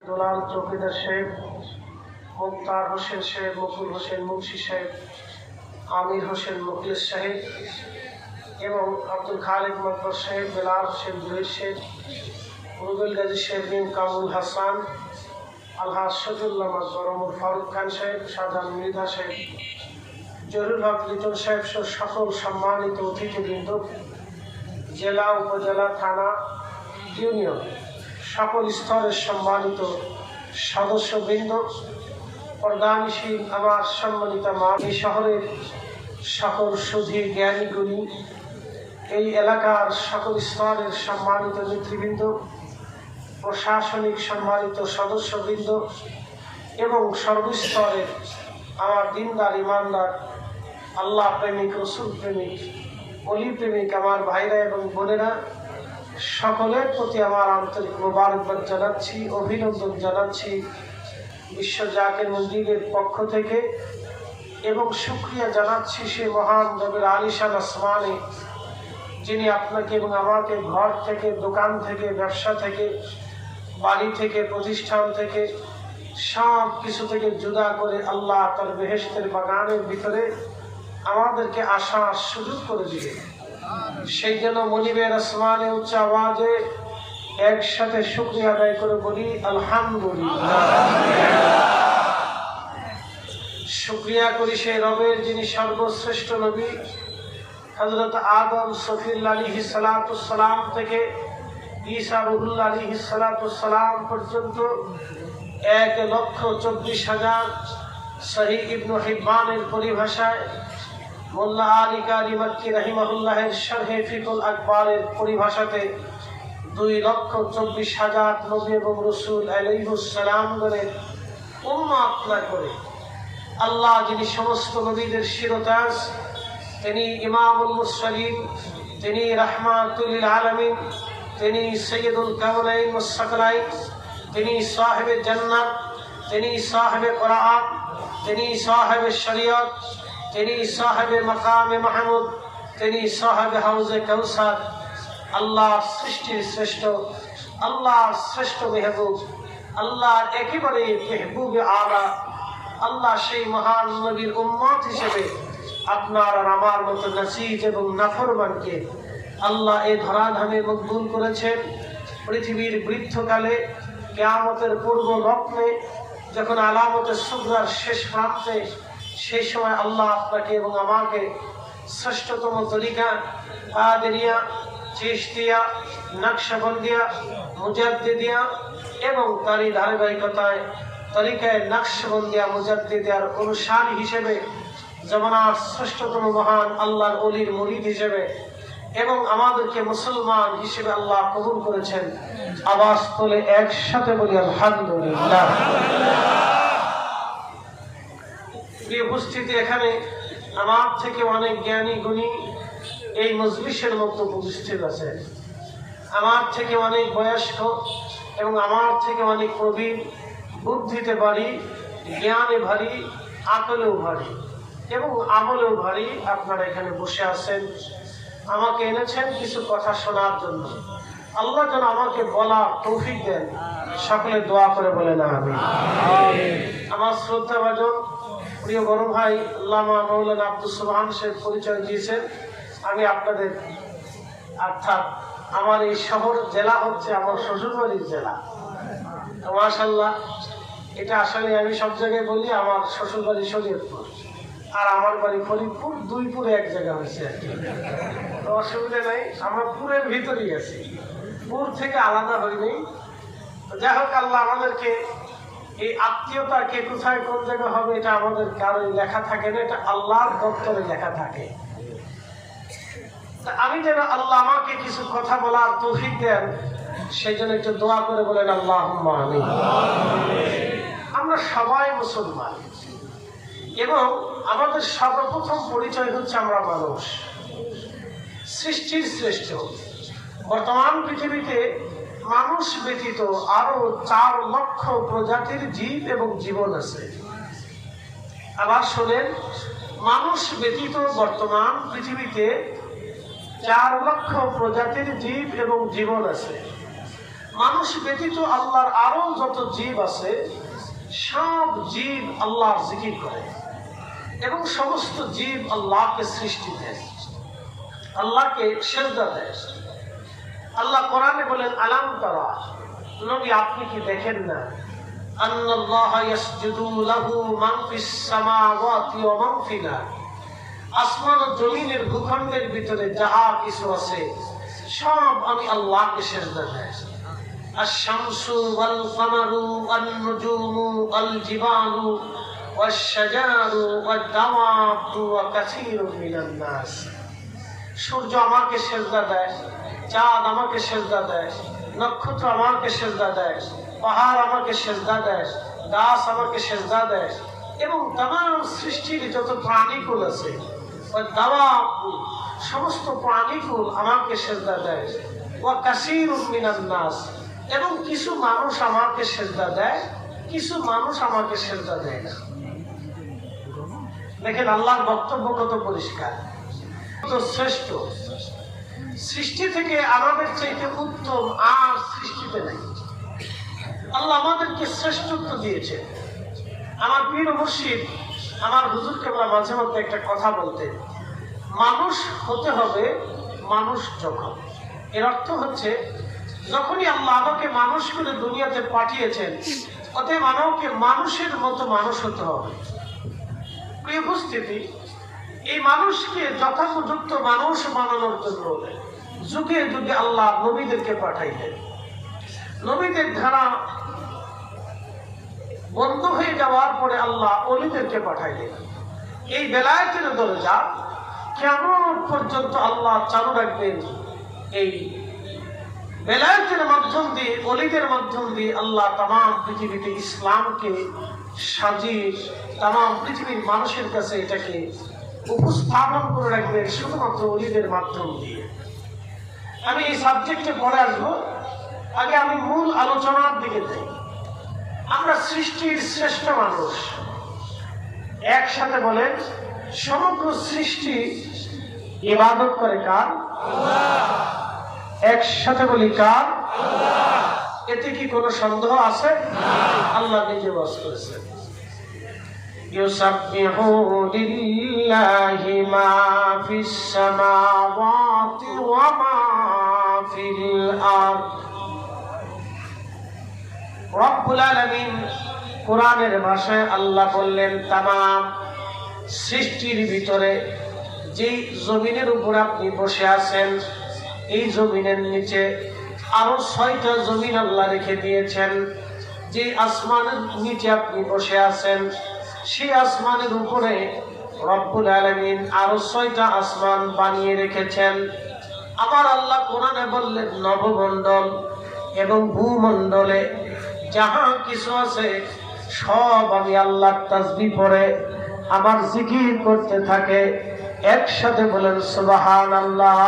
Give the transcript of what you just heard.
দুলাল চৌকিদার সাহেব, মুক্তার হোসেন সাহেব, মুকুল হোসেন মুন্সি সাহেব, আমির হোসেন মুখলেস সাহেব এবং আব্দুল খালিক মকবর সাহেব, বেলাল হোসেন জহির সাহেব, রুবেল গাজী সাহেব, বিন কামরুল হাসান, আলহাজ শহীদুল্লাহ মকবর, ওমর ফারুক খান সাহেব, শাহজাহান মৃধা সাহেব, জহিরুল হক লিটন সাহেব সহ সকল সম্মানিত অতিথিবৃন্দ, জেলা, উপজেলা, থানা, ইউনিয়ন সকল স্তরের সম্মানিত সদস্যবৃন্দ, পর্দানিশীল আমার সম্মানিত মা, এই শহরের সকল সুধী জ্ঞানী গুণী, এই এলাকার সকল স্তরের সম্মানিত নেতৃবৃন্দ, প্রশাসনিক সম্মানিত সদস্যবৃন্দ এবং সর্বস্তরের আমার দিনদার ইমানদার আল্লাহ প্রেমিক, রসুল প্রেমিক, অলি প্রেমিক আমার ভাইরা এবং বোনেরা, সকলের প্রতি আমার আন্তরিক মোবারকবাদ জানাচ্ছি, অভিনন্দন জানাচ্ছি বিশ্ব জাকির মসজিদের পক্ষ থেকে এবং শুকরিয়া জানাচ্ছি সে মহান রবের আলিশান আসমানে, যিনি আপনাকে এবং আমাকে ঘর থেকে, দোকান থেকে, ব্যবসা থেকে, বাড়ি থেকে, প্রতিষ্ঠান থেকে, সব কিছু থেকে জুদা করে আল্লাহ তার বেহেশতের বাগানের ভিতরে আমাদেরকে আসার সুযোগ করে দিলেন। সেই জন্য মনিবের আসমানে উচ্চ আওয়াজে একসাথে শুকরিয়া আদায় করে বলি আলহামদুলিল্লাহ। শুকরিয়া করি সেই রবের যিনি সর্বশ্রেষ্ঠ নবী হযরত আদম সফিউল্লাহ আলাইহিস সালাতুস সালাম থেকে ঈসা রুহুল্লাহ আলাইহিস সালাতুস সালাম পর্যন্ত 1,24,000 সহিহ ইবনে হিব্বানের পরিভাষায়, মোল্লা আলী কারি মাক্কি রাহিমাহুল্লাহের শরহে ফিকুল আকবারের পরিভাষাতে 2,24,000 নবী এবং রাসূল আলাইহিস সালামগণের উম্মত না করে আল্লাহ যিনি সমস্ত নবীদের শিরতাজ, তিনি ইমামুল মুরসালিন, তিনি রাহমাতুল লিল আলামিন, তিনি সাইয়্যিদুল কাওনাইন ওয়াস সাকলাইন, তিনি সাহেবে জান্নাত, তিনি সাহেবে কুরআন, তিনি সাহেবে শরীয়ত, তিনি সাহেবে মাকামে মাহমুদ, তিনি সাহেবে হাউজে কাউসার, আল্লাহর সৃষ্টির শ্রেষ্ঠ, আল্লাহর শ্রেষ্ঠ মেহবুব, আল্লাহর একেবারে মেহবুবে আলা, আল্লাহ সেই মহান নবীর উম্মত হিসেবে আপনার আর আমার মতো নাসিজ এবং নাফরমানকে আল্লাহ এই ধরাধামে মকবুল করেছেন। পৃথিবীর বৃদ্ধকালে কিয়ামতের পূর্ব লগ্নে যখন আলামতের সুগরার শেষ প্রান্তে, সেই সময় আল্লাহ আপনাকে এবং আমাকে শ্রেষ্ঠতম তরিকা কাদেরিয়া, চিশতিয়া, নকশবন্দিয়া, মুজাদ্দিদিয়া এবং তারই ধারাবাহিকতায় তরিকায় নকশবন্দিয়া মুজাদ্দিদিয়ার অনুসারী হিসেবে, জমানার শ্রেষ্ঠতম মহান আল্লাহর ওলির মুরিদ হিসেবে এবং আমাদেরকে মুসলমান হিসেবে আল্লাহ কবুল করেছেন। আওয়াজ তুলে একসাথে বলি আলহামদুলিল্লাহ। প্রিয় উপস্থিতি, এখানে আমার থেকে অনেক জ্ঞানী গুণী এই মজলিসের মধ্যে উপস্থিত আছে, আমার থেকে অনেক বয়স্ক এবং আমার থেকে অনেক প্রবীণ, বুদ্ধিতে ভারী, জ্ঞানে ভারী, আকলেও ভারী এবং আমলেও ভারী আপনারা এখানে বসে আছেন। আমাকে এনেছেন কিছু কথা শোনার জন্য। আল্লাহ যেন আমাকে বলার তৌফিক দেন। সকলে দোয়া করে বলেন আমিন। আমার শ্রদ্ধাভাজন প্রিয় বড় ভাই আল্লামা মাওলানা আব্দুস সুবহান সাহেব পরিচয় দিয়েছেন। আমি আপনাদের, অর্থাৎ আমার এই শহর জেলা হচ্ছে আমার শ্বশুরবাড়ির জেলা। মাশাআল্লাহ, এটা আসলে আমি সব জায়গায় বলি আমার শ্বশুরবাড়ি শরীয়তপুর আর আমার বাড়ি ফরিদপুর, দুই পুরে এক জায়গা হয়েছে আর কি। তো অসুবিধা নাই, আমরা পুরের ভিতরেই আছি, পুর থেকে আলাদা হইনি। যাই হোক, আল্লাহ আমাদেরকে এই আত্মীয়তা কে কোথায় কোন জায়গা হবে এটা আমাদের কারোই লেখা থাকে না, এটা আল্লাহর দপ্তরে লেখা থাকে। আমি যেন আল্লাহ আমাকে কিছু কথা বলার তৌফিক দেন, সেই জন্য একটু দোয়া করে বলেন আল্লাহুম্মা আমিন। আমরা সবাই মুসলমান এবং আমাদের সর্বপ্রথম পরিচয় হচ্ছে আমরা মানুষ, সৃষ্টির শ্রেষ্ঠ। বর্তমান পৃথিবীতে মানুষ ব্যতীত আরো 4 লক্ষ প্রজাতির জীব এবং জীবন আছে। আবার শোনেন, মানুষ ব্যতীত বর্তমান পৃথিবীতে 4 লক্ষ প্রজাতির জীব এবং জীবন আছে। মানুষ ব্যতীত আল্লাহর আরো যত জীব আছে সব জীব আল্লাহর জিকির করে এবং সমস্ত জীব আল্লাহকে সৃষ্টি দেয়, আল্লাহকে সেজদা দেয়। আল্লাহ কোরআনে বলেন, আলাম তারা, নবী আপনি কি দেখেন না, আন্নাল্লাহা ইয়াসজুদু লাহু মান ফিস সামাওয়াতি ওয়া মান ফিল আরদ, আসমান ও জমিনের ভূখণ্ডের ভিতরে যাহা কিছু আছে সব আমি আল্লাহকে সিজদা দেই। আশ-শামসু ওয়াল কামারু ওয়ান নুজুমু ওয়াল জিবালু ওয়াশ শাজারু ওয়াদ দাওয়াবু ওয়া কাসীরুম মিনান নাস। সূর্য আমাকে সিজদা দেয়, চাঁদ আমাকে সিজদা দেয়, নক্ষত্র আমাকে সিজদা দেয়, পাহাড় আমাকে সিজদা দেয়, গাছ আমাকে সিজদা দেয় এবং तमाम সৃষ্টির যত প্রাণীকুল আছে ওই দাওয়াবু সমস্ত প্রাণীকুল আমাকে সিজদা দেয়। ওয়া কাসীরুম মিনান নাস, এবং কিছু মানুষ আমাকে সিজদা দেয়, কিছু মানুষ আমাকে সিজদা দেয় না। দেখেন আল্লাহর বক্তব্য কত পরিষ্কার, কত শ্রেষ্ঠ। সৃষ্টি থেকে আমাদের চাইতে উত্তম আর সৃষ্টিতে নাই। আল্লাহ আমাদেরকে শ্রেষ্ঠত্ব দিয়েছে। আমার পীর মুর্শিদ আমার হুজুর কেবলা মাঝে মধ্যে একটা কথা বলতেন, মানুষ হতে হবে মানুষ যখন। এর অর্থ হচ্ছে যখনই আল্লাহ আমাকে মানুষ করে দুনিয়াতে পাঠিয়েছেন, অতএব আমাকে মানুষের মতো মানুষ হতে হবে। প্রিয় উপস্থিতি, এই মানুষকে যথাপযুক্ত মানুষ বানানোর জন্য যুগে যুগে আল্লাহ নবীদেরকে পাঠাইলেন। নবীদের ধারা বন্ধ হয়ে যাওয়ার পরে আল্লাহ ওলিদেরকে পাঠাইলেন। এই বেলায়েতের দরজা কেমন পর্যন্ত আল্লাহ চালু রাখবেন। এই বেলায়েতের মাধ্যম দিয়ে, ওলিদের মাধ্যম দিয়ে আল্লাহ তামাম পৃথিবীতে ইসলামকে সাজিয়ে তামাম পৃথিবীর মানুষের কাছে এটাকে উপস্থাপন করে রাখবেন শুধুমাত্র ওলিদের মাধ্যম দিয়ে। আমি এই সাবজেক্টে পড়ে আসবো, আগে আমি মূল আলোচনার দিকে যাই। আমরা সৃষ্টির শ্রেষ্ঠ মানুষ। একসাথে বলেন, সমগ্র সৃষ্টি ইবাদত করে কার? আল্লাহ। একসাথে বলি কার? আল্লাহ। এতে কি কোনো সন্দেহ আছে? আল্লাহ নিজে বাস করেছেন, ইউসাব্বিহু লিল্লাহি মা ফিস সামাওয়াতি ওয়া মা ফিল আরদ। রব্বুল আলামিন কোরআনের ভাষায় আল্লাহ বললেন, তামাম সৃষ্টির ভিতরে যেই জমিনের উপর আপনি বসে আছেন, এই জমিনের নিচে আরো 6টা জমিন আল্লাহ রেখে দিয়েছেন। যে আসমানের নিচে আপনি বসে আছেন, সেই আসমানের উপরে রব্বুল আলামিন আরো 6টা আসমান বানিয়ে রেখেছেন। আবার আল্লাহ কোরআনে বললেন, নবমণ্ডল এবং ভূমণ্ডলে যাহা কিছু আছে সব আমি আল্লাহর তাসবিহ পড়ে আমার জিকির করতে থাকে। একসাথে বলেন সুবহানাল্লাহ।